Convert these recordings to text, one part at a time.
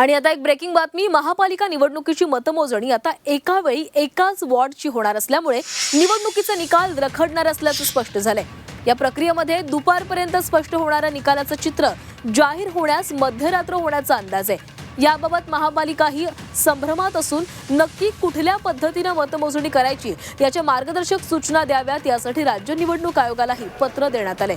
आणि आता एक ब्रेकिंग बातमी, महापालिका निवडणुकीची मतमोजणी आता एका वेळी एकाच वॉर्डची होणार असल्यामुळे निवडणुकीचा निकाल रखडणार असल्याचं स्पष्ट झालंय। या प्रक्रियेमध्ये दुपारपर्यंत स्पष्ट होणाऱ्या निकालाचं चित्र जाहीर होण्यास मध्यरात्र होण्याचा अंदाज आहे। याबाबत महापालिका ही संभ्रमात असून नक्की कुठल्या पद्धतीने मतमोजणी करायची याच्या मार्गदर्शक सूचना द्याव्यात यासाठी राज्य निवडणूक आयोगालाही पत्र देण्यात आले।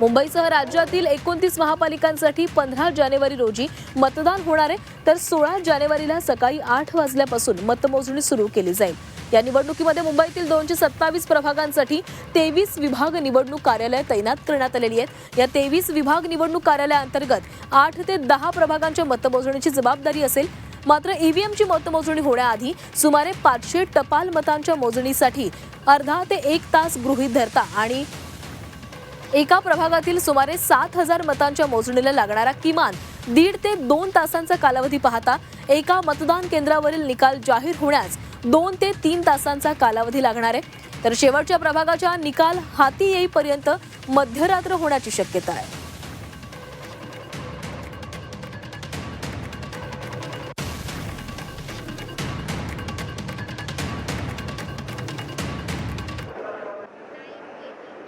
मुंबईसह राज्यातील 29 महापालिकांसाठी 15 जानेवारी रोजी मतदान होणार आहे, तर 16 जानेवारीला सकाळी 8 वाजल्यापासून मतमोजणी सुरू केली जाईल। या निवडणुकीमध्ये मुंबईतील 227 प्रभागांसाठी 23 विभाग निवडणूक कार्यालय तैनात करण्यात आलेली आहेत। या 23 विभाग निवडणूक कार्यालयाअंतर्गत 8 ते 10 प्रभागांच्या मतमोजणीची जबाबदारी असेल। मात्र ईव्हीएमची मतमोजणी होण्याआधी सुमारे 500 टपाल मतांच्या मोजणीसाठी अर्धा ते 1 तास गृहीत धरता आणि एका प्रभागातील सुमारे 7000 मतांच्या मोजणीला लागणारा किमान 1.5 ते 2 तासांचा कालावधी पाहता एका मतदान केंद्रावरील निकाल जाहीर होण्यास 2 ते 3 तासांचा कालावधी लागणार आहे, तर शेवटच्या प्रभागाचा निकाल हाती येईपर्यंत मध्यरात्र होण्याची शक्यता आहे।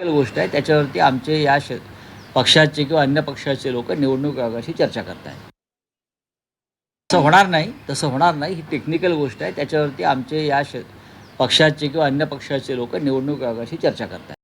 गोष्ट आहे, त्याच्यावरती आमचे या पक्षाचे किंवा अन्य पक्षाचे लोक निवडणूक आयोगाशी चर्चा करतायत। तसं होणार नाही, ही टेक्निकल गोष्ट आहे, त्याच्यावरती आमचे या पक्षाचे किंवा अन्य पक्षाचे लोक निवडणूक आयोगाशी चर्चा करतायत।